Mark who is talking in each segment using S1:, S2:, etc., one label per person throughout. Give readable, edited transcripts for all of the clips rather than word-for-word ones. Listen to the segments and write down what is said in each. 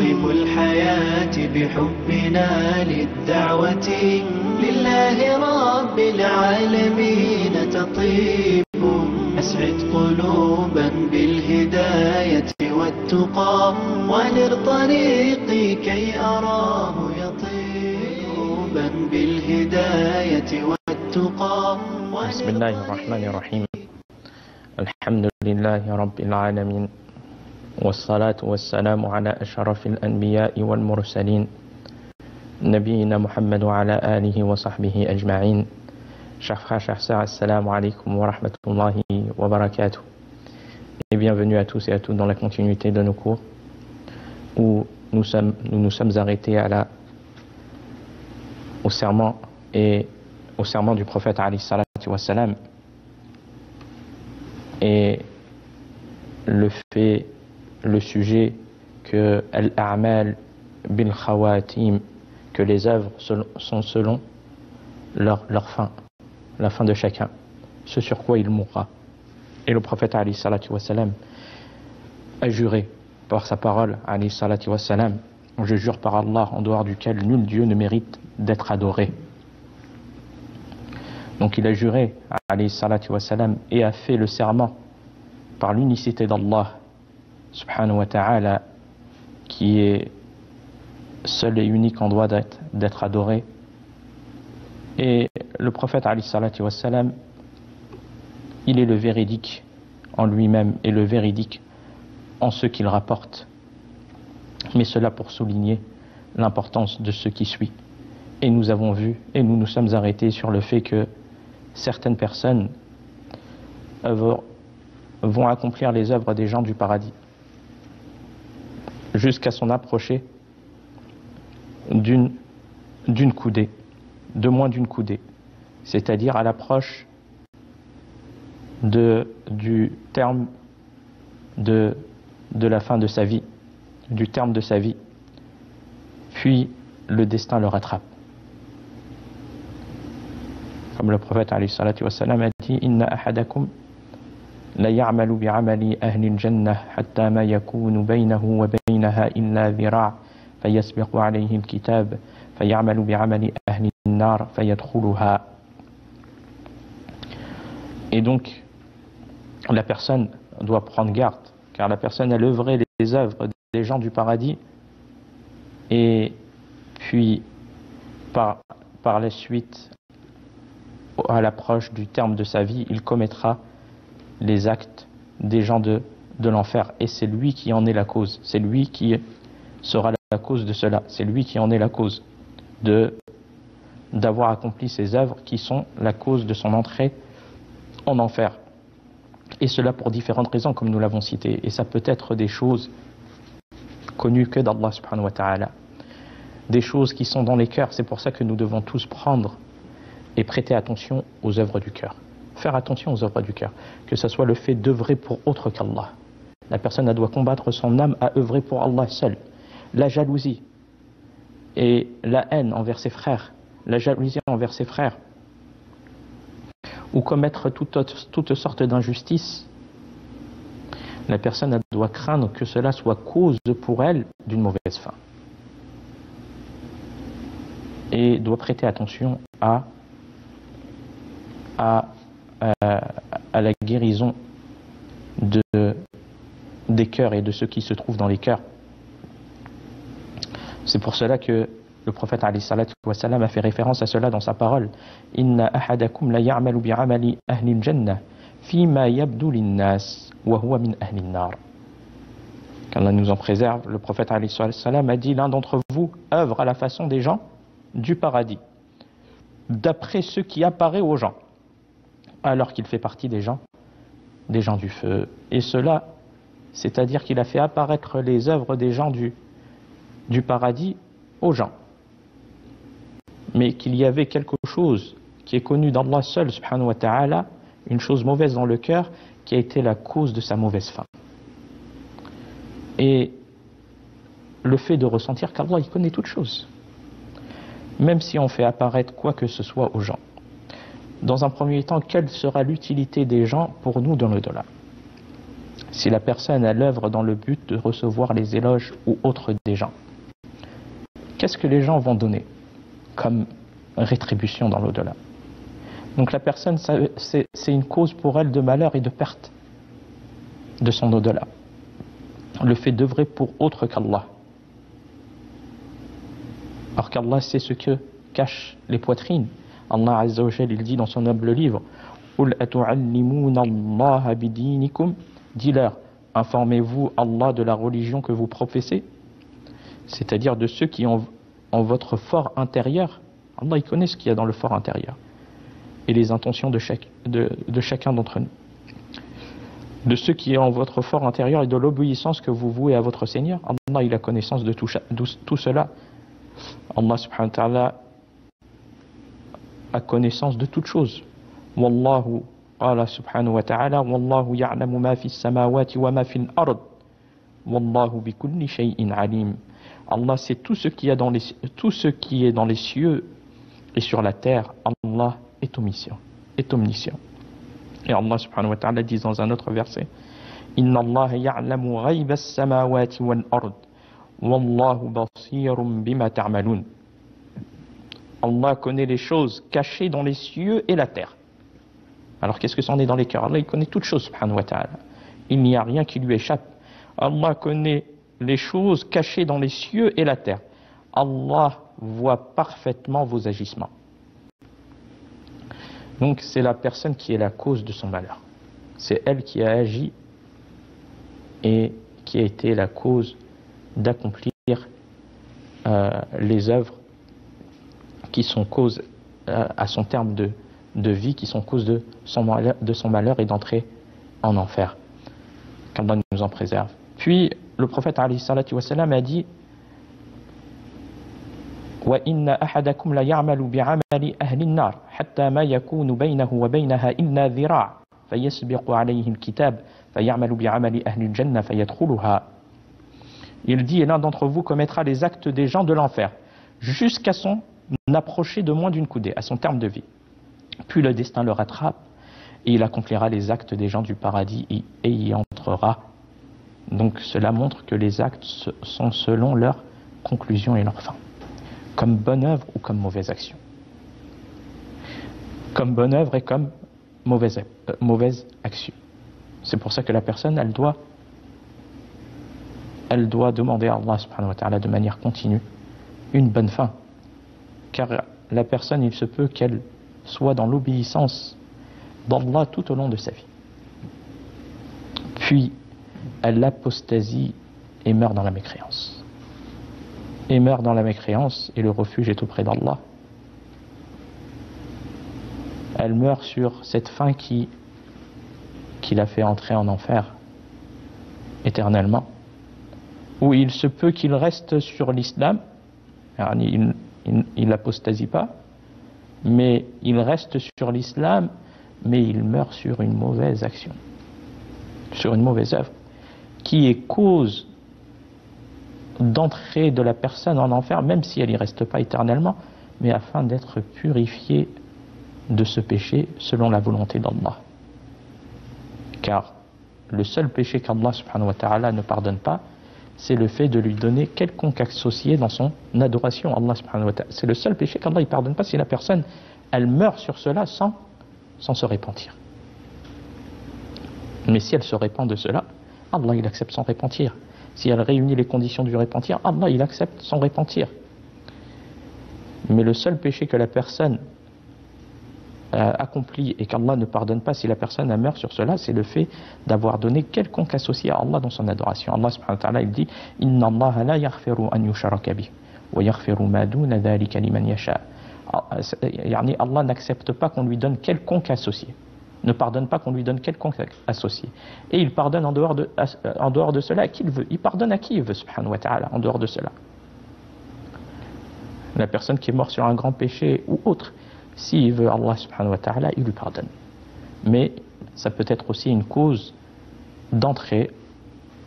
S1: نلطف الحياة بحبنا للدعوة لله رب العالمين تطيب. أسعد قلوبا بالهداية والتقى ونر طريقي كي أراه يطيب بالهداية والتقى.
S2: بسم الله الرحمن الرحيم. الحمد لله رب العالمين، والصلاة والسلام على أشرف الأنبياء والمرسلين نبينا محمد وعلى آله وصحبه أجمعين. Chers frères, chers sœurs, assalamu alaikum wa rahmatullahi wa barakatuh. Et bienvenue à tous et à toutes dans la continuité de nos cours où nous nous sommes arrêtés au serment du prophète alayhi salatu wa salam, et le sujet que al-a'mal bil khawatim, que les œuvres sont selon leur fin, la fin de chacun, ce sur quoi il mourra. Et le prophète alayhi salatu wa salam a juré par sa parole alayhi salatu wa salam: je jure par Allah en dehors duquel nul Dieu ne mérite d'être adoré. Donc il a juré alayhi salatu wa salam et a fait le serment par l'unicité d'Allah subhanahu wa ta'ala, qui est seul et unique en droit d'être adoré. Et le prophète alayhi salatu wa salam, il est le véridique en lui-même et le véridique en ce qu'il rapporte, mais cela pour souligner l'importance de ce qui suit. Et nous avons vu et nous nous sommes arrêtés sur le fait que certaines personnes vont accomplir les œuvres des gens du paradis jusqu'à s'en approcher d'une coudée, de moins d'une coudée, c'est-à-dire à l'approche du terme de la fin de sa vie, du terme de sa vie, puis le destin le rattrape. Comme le prophète alayhi salatu wa salam a dit: inna ahadakum la ya'malu bi'amali ahli al-jannah hatta ma yakunu baynahu wa baynaha illa dhira' fayasbiqu alayhi al-kitab fay'amalu bi'amali ahli an-nar fayadkhuluha. Et donc la personne doit prendre garde, car la personne a œuvré les œuvres des gens du paradis, et puis par la suite, à l'approche du terme de sa vie, il commettra les actes des gens de l'enfer, et c'est lui qui en est la cause, c'est lui qui sera la cause de cela, c'est lui qui en est la cause d'avoir accompli ces œuvres qui sont la cause de son entrée en enfer. Et cela pour différentes raisons, comme nous l'avons cité, et ça peut être des choses connues que d'Allah subhanahu wa ta'ala, des choses qui sont dans les cœurs. C'est pour ça que nous devons tous prendre et prêter attention aux œuvres du cœur. Faire attention aux œuvres du cœur, que ce soit le fait d'œuvrer pour autre qu'Allah. La personne, elle doit combattre son âme à œuvrer pour Allah seul. La jalousie et la haine envers ses frères, la jalousie envers ses frères, ou commettre toute sorte d'injustice, la personne, elle doit craindre que cela soit cause pour elle d'une mauvaise fin. Et doit prêter attention à la guérison des cœurs et de ce qui se trouve dans les cœurs. C'est pour cela que le prophète alayhi salatu wa salam a fait référence à cela dans sa parole: inna ahadakum la ya'malu bi'amali ahli al-jannah fima yabdu lin-nas wa huwa min ahli an-nar. Qu'Allah nous en préserve, le prophète alayhi salatu wa salam a dit: l'un d'entre vous œuvre à la façon des gens du paradis, d'après ce qui apparaît aux gens, alors qu'il fait partie des gens du feu. Et cela, c'est-à-dire qu'il a fait apparaître les œuvres des gens du paradis aux gens, mais qu'il y avait quelque chose qui est connu d'Allah seul subhanahu wa ta'ala, une chose mauvaise dans le cœur, qui a été la cause de sa mauvaise fin. Et le fait de ressentir qu'Allah il connaît toutes choses, même si on fait apparaître quoi que ce soit aux gens. Dans un premier temps, quelle sera l'utilité des gens pour nous dans l'au-delà? si la personne a l'œuvre dans le but de recevoir les éloges ou autres des gens, qu'est-ce que les gens vont donner comme rétribution dans l'au-delà? Donc la personne, c'est une cause pour elle de malheur et de perte de son au-delà. Le fait d'œuvrer pour autre qu'Allah. Alors qu'Allah sait ce que cachent les poitrines. Allah Azza wa Jal, il dit dans son noble livre, قُلْ أَتُعَلِّمُونَ اللَّهَ بِدِينِكُمْ, dis-leur, informez-vous Allah de la religion que vous professez, c'est-à-dire de ceux qui ont en votre fort intérieur. Allah il connaît ce qu'il y a dans le fort intérieur et les intentions de chacun d'entre nous. De ceux qui ont en votre fort intérieur et de l'obéissance que vous vouez à votre Seigneur. Allah il a connaissance de tout cela. Allah subhanahu wa ta'ala a connaissance de toutes choses. Wallahu qala subhanahu wa ta'ala wallahu ya'lamu ma fi as-samawati wa ma fi al-ard wallahu bi kulli shay'in alim. Allah sait tout ce qui est dans les cieux et sur la terre. Allah est omniscient. Et Allah subhanahu wa ta'ala dit dans un autre verset, Inna Allah ya'lamu ghayba as-samawati wal ard wallahu basirun bima ta'malun. Allah connaît les choses cachées dans les cieux et la terre. Alors qu'est-ce que c'en est dans les cœurs? Allah il connaît toutes choses subhanahu wa ta'ala. Il n'y a rien qui lui échappe. Allah connaît les choses cachées dans les cieux et la terre. Allah voit parfaitement vos agissements. Donc c'est la personne qui est la cause de son malheur. C'est elle qui a agi et qui a été la cause d'accomplir les œuvres qui sont cause à son terme de vie, qui sont cause de son malheur et d'entrer en enfer. Qu'Allah nous en préserve. Puis le prophète alayhi salatu wa salam a dit وَإِنَّ أَحَدَكُمْ لَيَعْمَلُ بِعَمَلِ أَهْلِ النَّارِ حَتَّى مَا يَكُونُ بَيْنَهُ وَبَيْنَهَا إِلَّا ذِرَاعٌ فَيَسْبِقُ عَلَيْهِ الْكِتَابُ فَيَعْمَلُ بِعَمَلِ أَهْلِ الْجَنَّةِ فَيَدْخُلُهَا. Il dit, et l'un d'entre vous commettra les actes des gens de l'enfer jusqu'à son approcher de moins d'une coudée, à son terme de vie. Puis le destin le rattrape et il accomplira les actes des gens du paradis et y entrera. Donc cela montre que les actes sont selon leur conclusion et leur fin. Comme bonne œuvre ou comme mauvaise action. Comme bonne œuvre et comme mauvaise action. C'est pour ça que la personne, elle doit demander à Allah subhanahu wa ta'ala de manière continue une bonne fin. Car la personne, il se peut qu'elle soit dans l'obéissance d'Allah tout au long de sa vie. Puis, elle apostasie et meurt dans la mécréance. Et meurt dans la mécréance et le refuge est auprès d'Allah. Elle meurt sur cette fin qui l'a fait entrer en enfer éternellement. Où il se peut qu'il reste sur l'islam, il n'apostasie pas, mais il reste sur l'islam, mais il meurt sur une mauvaise action, sur une mauvaise œuvre, qui est cause d'entrée de la personne en enfer, même si elle n'y reste pas éternellement, mais afin d'être purifiée de ce péché selon la volonté d'Allah. Car le seul péché qu'Allah subhanahu wa ta'ala ne pardonne pas, c'est le fait de lui donner quelconque associé dans son adoration à Allah subhanahu wa ta'ala. C'est le seul péché qu'Allah ne pardonne pas si la personne, elle meurt sur cela sans se repentir. Mais si elle se repent de cela, Allah il accepte son repentir. Si elle réunit les conditions du repentir, Allah il accepte son repentir. Mais le seul péché que la personne accomplit et qu'Allah ne pardonne pas si la personne meurt sur cela, c'est le fait d'avoir donné quelconque associé à Allah dans son adoration. Allah subhanahu wa ta'ala il dit Inna Allah la yaghfiru an yushraka bih wa yaghfiru ma duna dhalika liman yasha. Allah n'accepte pas qu'on lui donne quelconque associé, ne pardonne pas qu'on lui donne quelconque associé, et il pardonne en dehors de cela à qui il veut. Il pardonne à qui il veut subhanahu wa ta'ala en dehors de cela. La personne qui est morte sur un grand péché ou autre, s'il veut Allah subhanahu wa ta'ala, il lui pardonne. Mais ça peut être aussi une cause d'entrer,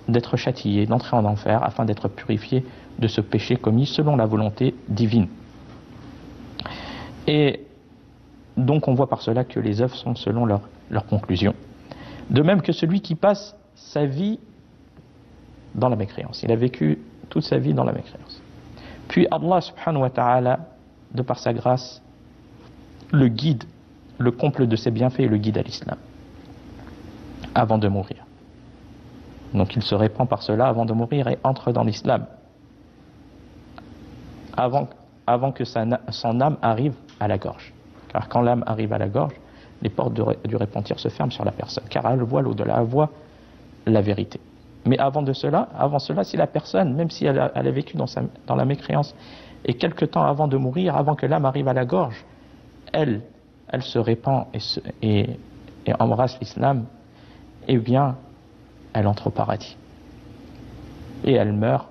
S2: d'être châtié, d'entrer en enfer afin d'être purifié de ce péché commis selon la volonté divine. Et donc on voit par cela que les œuvres sont selon leur conclusion. De même que celui qui passe sa vie dans la mécréance. Il a vécu toute sa vie dans la mécréance. Puis Allah subhanahu wa ta'ala, de par sa grâce, le guide, le comble de ses bienfaits et le guide à l'islam avant de mourir. Donc il se répand par cela avant de mourir et entre dans l'islam avant que son âme arrive à la gorge. Car quand l'âme arrive à la gorge, les portes du repentir se ferment sur la personne, car elle voit l'au-delà, elle voit la vérité. Mais avant cela, si la personne, même si elle a vécu dans la mécréance, et quelque temps avant de mourir, avant que l'âme arrive à la gorge, elle se répand et embrasse l'islam, eh bien, elle entre au paradis. Et elle meurt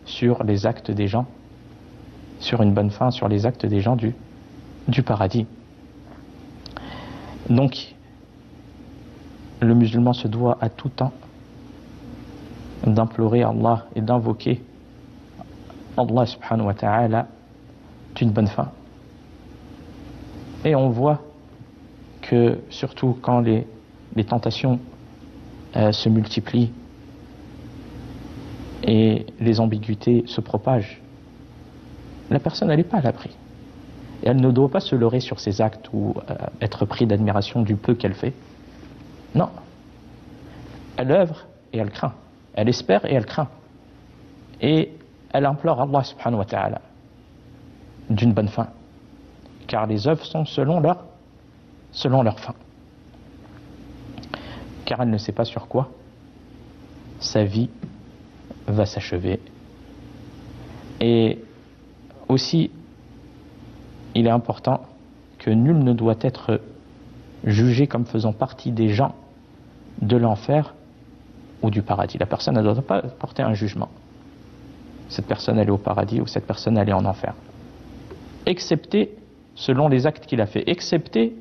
S2: sur les actes des gens, sur une bonne fin, sur les actes des gens du paradis. Donc, le musulman se doit à tout temps d'implorer Allah et d'invoquer Allah subhanahu wa ta'ala d'une bonne fin. Et on voit que, surtout quand les tentations se multiplient et les ambiguïtés se propagent, la personne n'est pas à l'abri. Et elle ne doit pas se leurrer sur ses actes ou être pris d'admiration du peu qu'elle fait. Non. Elle œuvre et elle craint. Elle espère et elle craint. Et elle implore Allah subhanahu wa ta'ala d'une bonne fin. Car les œuvres sont selon leur fin. Car elle ne sait pas sur quoi sa vie va s'achever. Et aussi, il est important que nul ne doit être jugé comme faisant partie des gens de l'enfer ou du paradis. La personne ne doit pas porter un jugement. Cette personne elle est au paradis ou cette personne elle est en enfer. Excepté selon les actes qu'il a fait. Excepté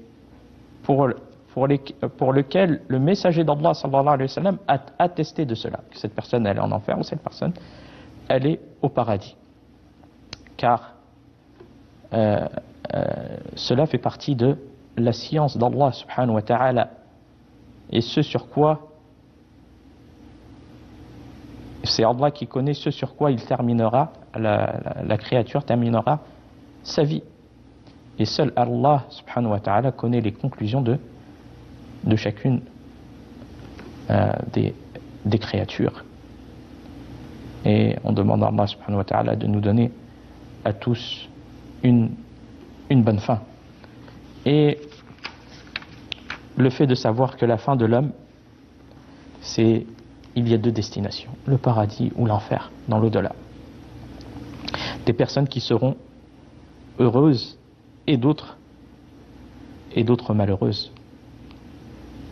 S2: pour lequel le messager d'Allah sallallahu alayhi wa sallam a attesté de cela. Que cette personne elle est en enfer ou cette personne elle est au paradis. Car cela fait partie de la science d'Allah subhanahu wa ta'ala et ce sur quoi c'est Allah qui connaît ce sur quoi il terminera la créature terminera sa vie et seul Allah subhanahu wa ta'ala connaît les conclusions de chacune des créatures et on demande à Allah subhanahu wa ta'ala de nous donner à tous une bonne fin. Et le fait de savoir que la fin de l'homme, il y a deux destinations, le paradis ou l'enfer, dans l'au-delà. Des personnes qui seront heureuses et d'autres malheureuses.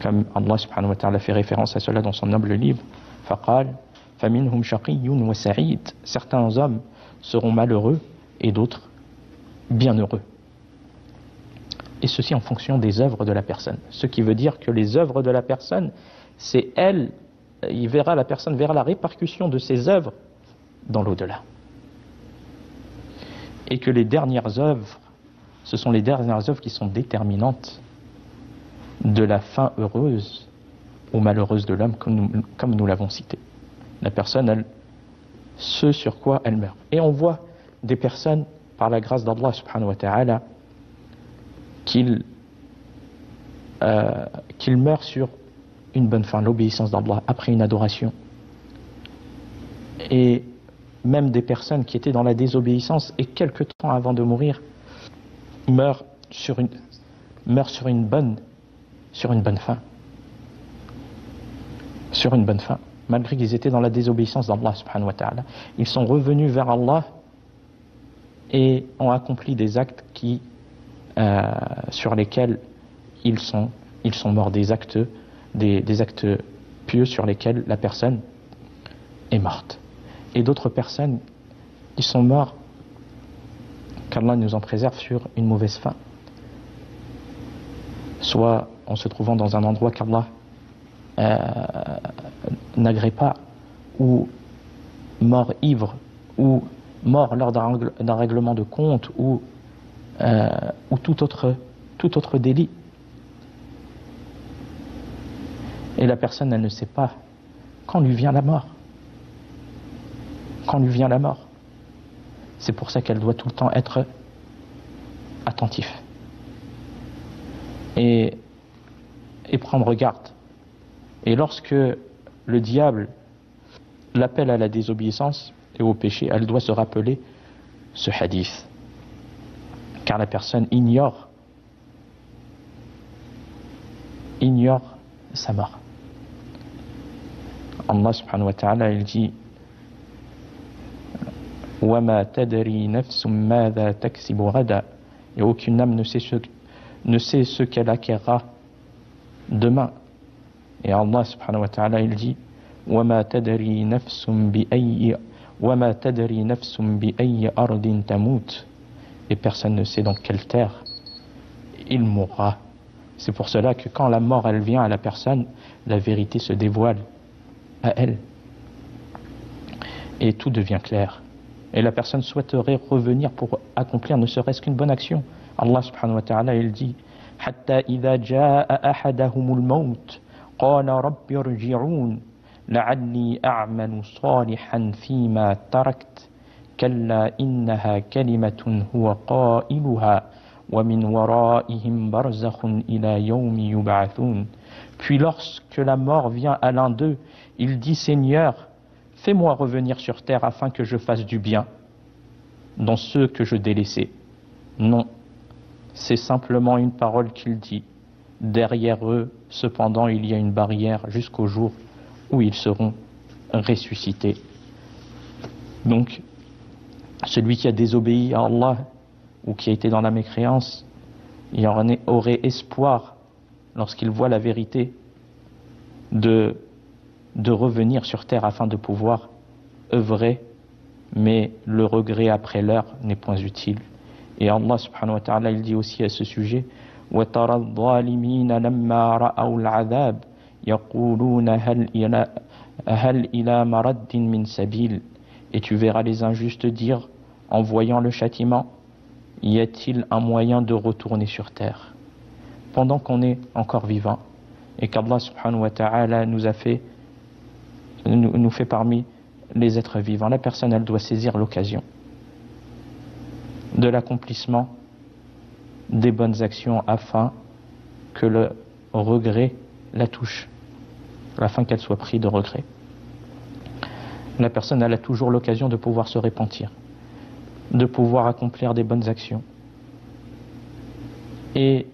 S2: Comme Allah subhanahu wa ta'ala fait référence à cela dans son noble livre, فَقَالَ فَمِنْهُمْ شَقِيٌّ وَسَعِيدٌ. Certains hommes seront malheureux et d'autres bienheureux. Et ceci en fonction des œuvres de la personne. Ce qui veut dire que les œuvres de la personne, c'est la personne verra la répercussion de ses œuvres dans l'au-delà. Et que les dernières œuvres, ce sont les dernières œuvres qui sont déterminantes de la fin heureuse ou malheureuse de l'homme, comme nous l'avons cité. La personne, ce sur quoi elle meurt. Et on voit des personnes, par la grâce d'Allah subhanahu wa ta'ala, qu'ils meurent sur une bonne fin, l'obéissance d'Allah, après une adoration. Et même des personnes qui étaient dans la désobéissance et quelque temps avant de mourir meurent sur une bonne fin. Sur une bonne fin. Malgré qu'ils étaient dans la désobéissance d'Allah subhanahu wa ta'ala. Ils sont revenus vers Allah et ont accompli des actes sur lesquels ils sont morts, des actes pieux sur lesquels la personne est morte. Et d'autres personnes qui sont morts, qu'Allah nous en préserve, sur une mauvaise fin. Soit en se trouvant dans un endroit qu'Allah n'agrée pas, ou mort ivre, ou mort lors d'un règlement de compte, ou tout autre délit. Et la personne, elle ne sait pas quand lui vient la mort. Quand lui vient la mort. C'est pour ça qu'elle doit tout le temps être attentive. Et prendre garde. Et lorsque le diable l'appelle à la désobéissance et au péché, elle doit se rappeler ce hadith. Car la personne ignore sa mort. Allah subhanahu wa ta'ala, il dit وَمَا تَدْرِي نَفْسٌ مَاذَا تَكْسِبُ غَدًا. Et aucune âme ne sait ce qu'elle acquérera demain. Et Allah subhanahu wa ta'ala, il dit وَمَا تَدْرِي نَفْسٌ بِأَيِّ أَرْضٍ تَمُوتُ. Et personne ne sait dans quelle terre il mourra. C'est pour cela que quand la mort elle vient à la personne, la vérité se dévoile à elle. Et tout devient clair. Et la personne souhaiterait revenir pour accomplir ne serait-ce qu'une bonne action. Allah subhanahu wa ta'ala, il dit حَتَّى إِذَا جَاءَ أَحَدَهُمُ الْمَوْتُ قَالَ رَبِّ ارْجِعُونِ لَعَلِّي أَعْمَلُ صَالِحًا فِيمَا تَرَكْتُ كَلَّا إِنَّهَا كَلِمَةٌ هُوَ قَائِلُهَا وَمِنْ وَرَائِهِمْ بَرْزَخٌ إِلَى يَوْمِ يُبْعَثُونَ. Puis lorsque la mort vient à l'un d'eux, il dit Seigneur, fais-moi revenir sur terre afin que je fasse du bien dans ceux que je délaissais. Non, c'est simplement une parole qu'il dit. Derrière eux, cependant, il y a une barrière jusqu'au jour où ils seront ressuscités. Donc, celui qui a désobéi à Allah ou qui a été dans la mécréance, il aurait espoir, lorsqu'il voit la vérité, de revenir sur terre afin de pouvoir œuvrer, mais le regret après l'heure n'est point utile. Et Allah subhanahu wa ta'ala, il dit aussi à ce sujet وَتَرَى الظَّالِمِينَ لَمَّا رَأَوْا الْعَذَابَ يَقُولُونَ هَلْ إِلَى مَرَدٍ مِّن سَبِيلٍ. Et tu verras les injustes dire, en voyant le châtiment, y a-t-il un moyen de retourner sur terre? Pendant qu'on est encore vivant, et qu'Allah subhanahu wa ta'ala nous fait parmi les êtres vivants, la personne, elle doit saisir l'occasion de l'accomplissement des bonnes actions afin que le regret la touche, afin qu'elle soit prise de regret. La personne, elle a toujours l'occasion de pouvoir se repentir, de pouvoir accomplir des bonnes actions et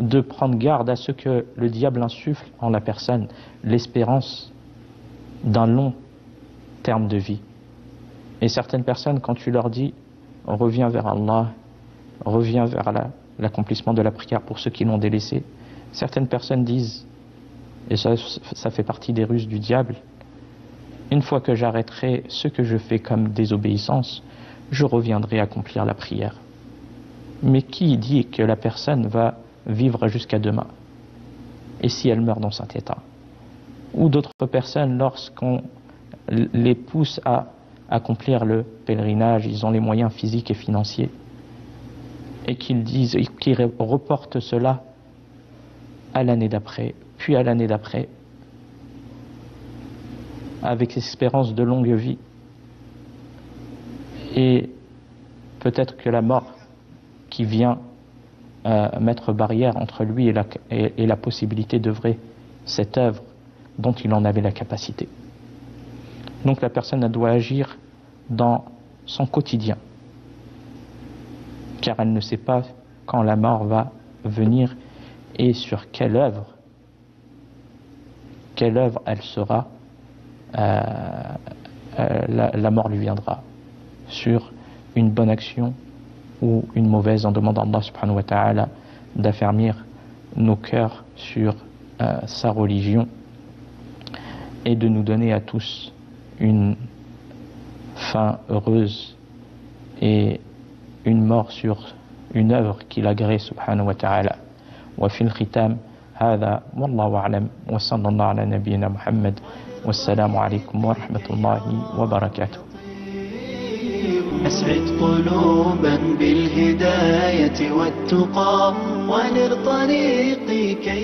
S2: de prendre garde à ce que le diable insuffle en la personne, l'espérance d'un long terme de vie. Et certaines personnes, quand tu leur dis reviens vers Allah, reviens vers l'accomplissement de la prière pour ceux qui l'ont délaissé, certaines personnes disent, et ça fait partie des ruses du diable, une fois que j'arrêterai ce que je fais comme désobéissance, je reviendrai accomplir la prière. Mais qui dit que la personne va vivre jusqu'à demain? Et si elle meurt dans cet état? Ou d'autres personnes, lorsqu'on les pousse à accomplir le pèlerinage, ils ont les moyens physiques et financiers, et qu'ils reportent cela à l'année d'après, puis à l'année d'après, avec espérance de longue vie. Et peut-être que la mort qui vient mettre barrière entre lui et la possibilité d'œuvrer cette œuvre dont il en avait la capacité. Donc la personne, elle doit agir dans son quotidien, car elle ne sait pas quand la mort va venir et sur quelle œuvre elle sera, la mort lui viendra, sur une bonne action ou une mauvaise, en demandant à Allah subhanahu wa ta'ala d'affermir nos cœurs sur sa religion et de nous donner à tous une fin heureuse et une mort sur une œuvre qu'il agrée subhanahu wa ta'ala. Wa fil khitam هذا والله أعلم وصلى الله على نبينا محمد والسلام عليكم ورحمة الله وبركاته.
S1: أسعد قلوبا بالهداية والتقى ونر طريقي كي